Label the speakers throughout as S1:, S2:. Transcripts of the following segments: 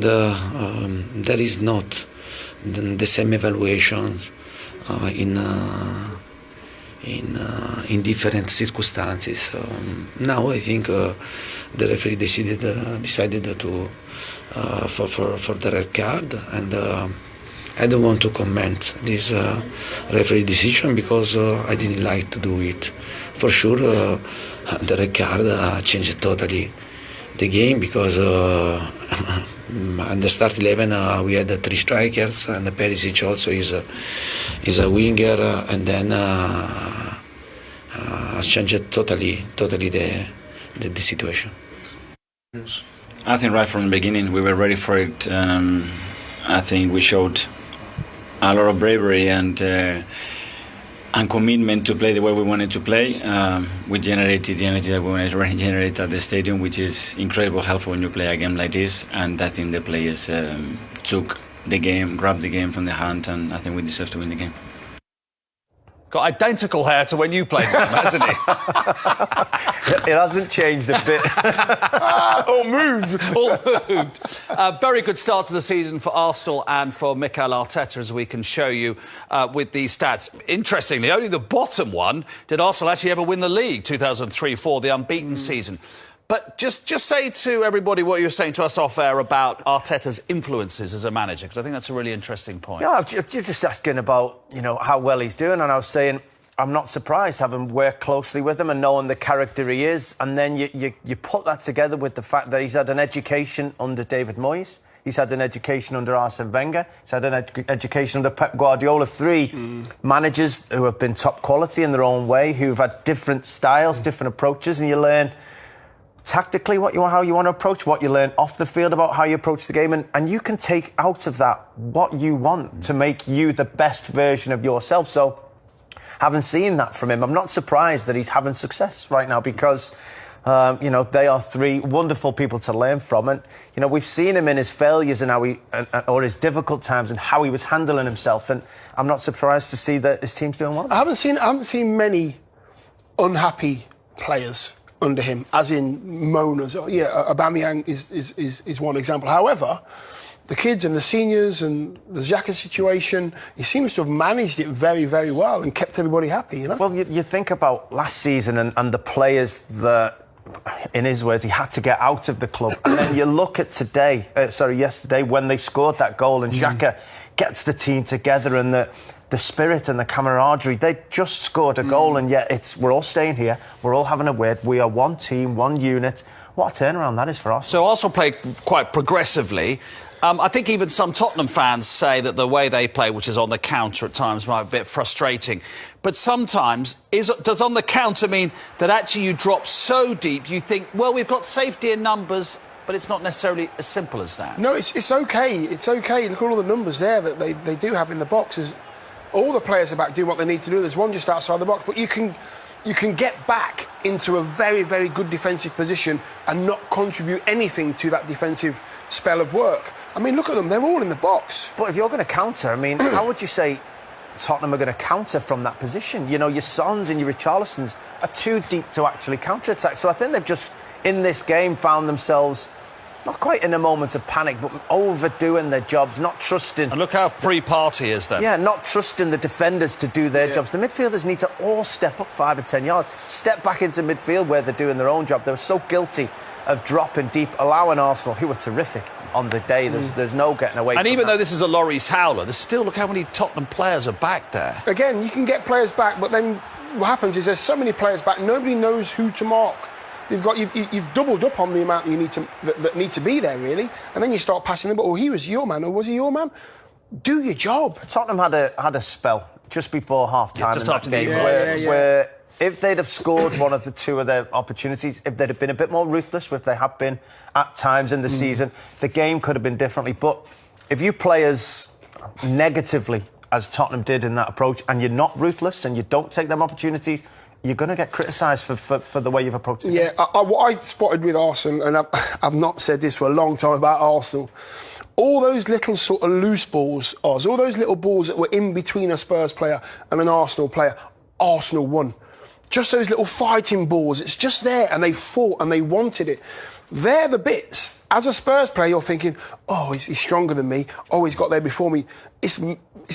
S1: and there is not the same evaluations in different circumstances. Now I think the referee decided to for the red card, and I don't want to comment this referee decision because I didn't like to do it. For sure, the red card changed totally the game because at the start 11 we had 3 strikers, and Perisic also is a winger, and then has changed totally the situation.
S2: I think right from the beginning we were ready for it. I think we showed a lot of bravery and commitment to play the way we wanted to play. We generated the energy that we wanted to generate at the stadium, which is incredibly helpful when you play a game like this. And I think the players took the game, grabbed the game from the hand, and I think we deserve to win the game.
S3: Got identical hair to when you played with him, hasn't he?
S4: It hasn't changed a bit.
S3: All moved. Very good start to the season for Arsenal and for Mikel Arteta, as we can show you with these stats. Interestingly, only the bottom one did Arsenal actually ever win the league, 2003-04, the unbeaten season. But just say to everybody what you were saying to us off air about Arteta's influences as a manager, because I think that's a really interesting point.
S4: Yeah, you're just asking about, how well he's doing, and I was saying I'm not surprised having worked closely with him and knowing the character he is, and then you put that together with the fact that he's had an education under David Moyes, he's had an education under Arsene Wenger, he's had an education under Pep Guardiola, 3 managers who have been top quality in their own way, who've had different styles, different approaches, and you learn tactically how you want to approach, what you learn off the field about how you approach the game, and you can take out of that what you want to make you the best version of yourself. So having seen that from him, I'm not surprised that he's having success right now because they are 3 wonderful people to learn from, and we've seen him in his failures and how or his difficult times and how he was handling himself, and I'm not surprised to see that his team's doing well.
S5: I haven't seen many unhappy players under him, as in moaners. Yeah, Aubameyang is one example. However, the kids and the seniors and the Xhaka situation, he seems to have managed it very, very well and kept everybody happy,
S4: Well, you think about last season and the players that, in his words, he had to get out of the club. And then you look at yesterday, when they scored that goal and Xhaka gets the team together and the spirit and the camaraderie. They just scored a goal, and yet we're all staying here. We're all having a word. We are one team, one unit. What a turnaround that is for us.
S3: So Arsenal played quite progressively. I think even some Tottenham fans say that the way they play, which is on the counter at times, might be a bit frustrating. But sometimes, does on the counter mean that actually you drop so deep you think, well, we've got safety in numbers, but it's not necessarily as simple as that?
S5: No, it's okay. It's okay. Look at all the numbers there that they do have in the boxes. All the players are back doing what they need to do. There's one just outside the box, but you can get back into a very, very good defensive position and not contribute anything to that defensive spell of work. I mean, look at them. They're all in the box.
S4: But if you're going to counter, how would you say Tottenham are going to counter from that position? Your Sons and your Richarlisons are too deep to actually counter-attack. So I think they've just, in this game, found themselves not quite in a moment of panic, but overdoing their jobs, not trusting.
S3: And look how free Partey is then.
S4: Yeah, not trusting the defenders to do their jobs. The midfielders need to all step up 5 or 10 yards, step back into midfield where they're doing their own job. They were so guilty of dropping deep, allowing Arsenal, who were terrific on the day. There's no getting away from
S3: that. And even though this is a Lloris Howler, there's still, look how many Tottenham players are back there.
S5: Again, you can get players back, but then what happens is there's so many players back, nobody knows who to mark. You've doubled up on the amount that need to be there, really, and then you start passing them. But he was your man, or was he your man? Do your job.
S4: Tottenham had a spell just before half-time
S3: just
S4: in
S3: after
S4: that
S3: the
S4: game where if they'd have scored one of the 2 of their opportunities, if they'd have been a bit more ruthless, which they have been at times in the season, the game could have been differently. But if you play as negatively as Tottenham did in that approach, and you're not ruthless and you don't take them opportunities, you're going to get criticised for the way you've approached it.
S5: Yeah, what I spotted with Arsenal, and I've not said this for a long time about Arsenal, all those little sort of loose balls, all those little balls that were in between a Spurs player and an Arsenal player, Arsenal won. Just those little fighting balls, it's just there, and they fought and they wanted it. They're the bits. As a Spurs player, you're thinking, oh, he's stronger than me. Oh, he's got there before me. It's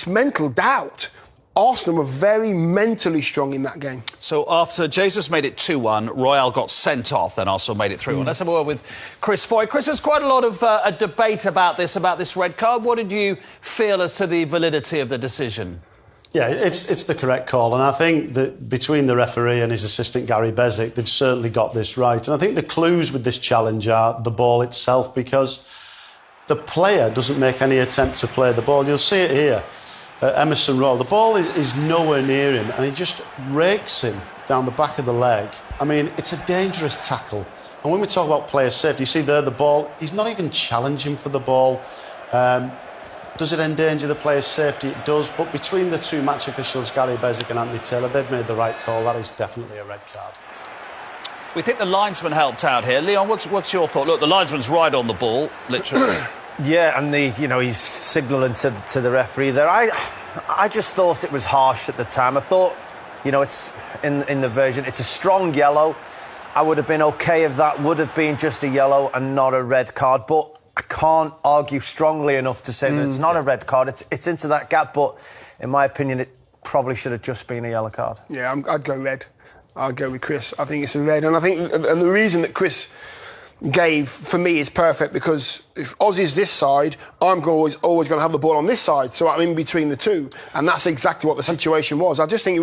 S5: mental doubt. Arsenal were very mentally strong in that game.
S3: So after Jesus made it 2-1, Royal got sent off, then Arsenal made it 3-1. Let's have a word with Chris Foy. Chris, there's quite a lot of a debate about this red card. What did you feel as to the validity of the decision?
S6: Yeah, it's the correct call, and I think that between the referee and his assistant Gary Bezic, they've certainly got this right. And I think the clues with this challenge are the ball itself, because the player doesn't make any attempt to play the ball. You'll see it here. Emerson Royal, the ball is nowhere near him, and he just rakes him down the back of the leg. I mean, it's a dangerous tackle. And when we talk about player safety, you see there the ball, he's not even challenging for the ball. Does it endanger the player's safety? It does. But between the two match officials, Gary Bezic and Anthony Taylor, they've made the right call. That is definitely a red card.
S3: We think the linesman helped out here. Leon, what's your thought? Look, the linesman's right on the ball, literally.
S4: Yeah, and he's signalling to the referee there. I just thought it was harsh at the time. I thought, it's in the version, it's a strong yellow. I would have been okay if that would have been just a yellow and not a red card. But I can't argue strongly enough to say that it's not a red card. It's into that gap, but in my opinion, it probably should have just been a yellow card.
S5: Yeah, I'd go red. I'd go with Chris. I think it's a red, and the reason that Chris gave for me is perfect, because if Ozzy's this side, I'm always going to have the ball on this side, so I'm in between the two, and that's exactly what the situation was. I just think it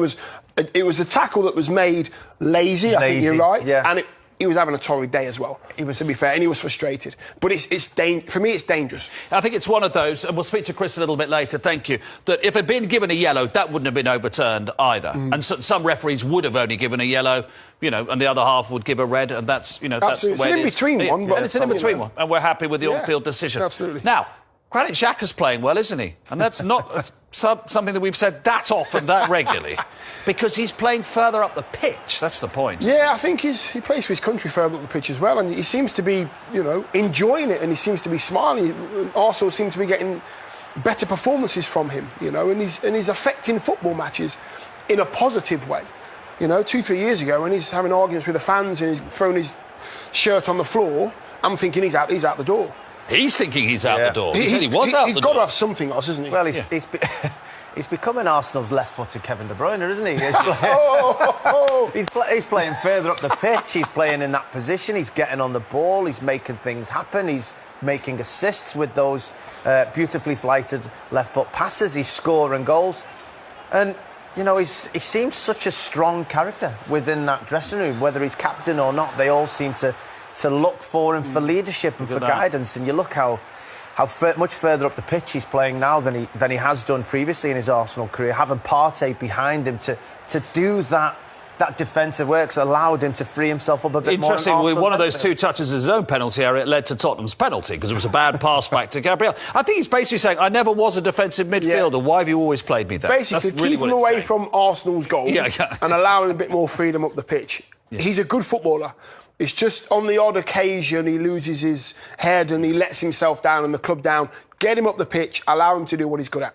S5: was a tackle that was made lazy. I think you're right,
S4: yeah.
S5: And he was having a torrid day as well. He was, to be fair, and he was frustrated. But for me, it's dangerous.
S3: I think it's one of those, and we'll speak to Chris a little bit later, thank you, that if it had been given a yellow, that wouldn't have been overturned either. And some referees would have only given a yellow, and the other half would give a red, and that's, that's the way
S5: it's an
S3: it is.
S5: in-between one. But
S3: And it's an in-between one, and we're happy with the on-field decision.
S5: Absolutely.
S3: Now, Granit Xhaka's playing well, isn't he? And that's not something that we've said that often, that regularly, because he's playing further up the pitch. That's the point.
S5: Yeah, I think he plays for his country further up the pitch as well, and he seems to be, enjoying it, and he seems to be smiling. Arsenal seem to be getting better performances from him, and he's affecting football matches in a positive way. 2-3 years ago, when he's having arguments with the fans and he's throwing his shirt on the floor, I'm thinking he's out the door.
S3: He's thinking he's out the door. He said he was out the door.
S5: He's got to have something else, isn't he?
S4: Well, he's becoming Arsenal's left-footed Kevin De Bruyne, isn't he? He's playing further up the pitch. He's playing in that position. He's getting on the ball. He's making things happen. He's making assists with those beautifully flighted left-foot passes. He's scoring goals. And, he seems such a strong character within that dressing room. Whether he's captain or not, they all seem to look for him for leadership and for guidance. And you look how much further up the pitch he's playing now than he has done previously in his Arsenal career. Having Partey behind him to do that defensive work's allowed him to free himself up a bit more.
S3: Interesting, with one of those two touches in his own penalty area, it led to Tottenham's penalty, because it was a bad pass back to Gabriel. I think he's basically saying, I never was a defensive midfielder. Why have you always played me there?
S5: Basically, keep him away from Arsenal's goal and allow him a bit more freedom up the pitch. Yeah. He's a good footballer. It's just on the odd occasion he loses his head and he lets himself down and the club down. Get him up the pitch, allow him to do what he's good at.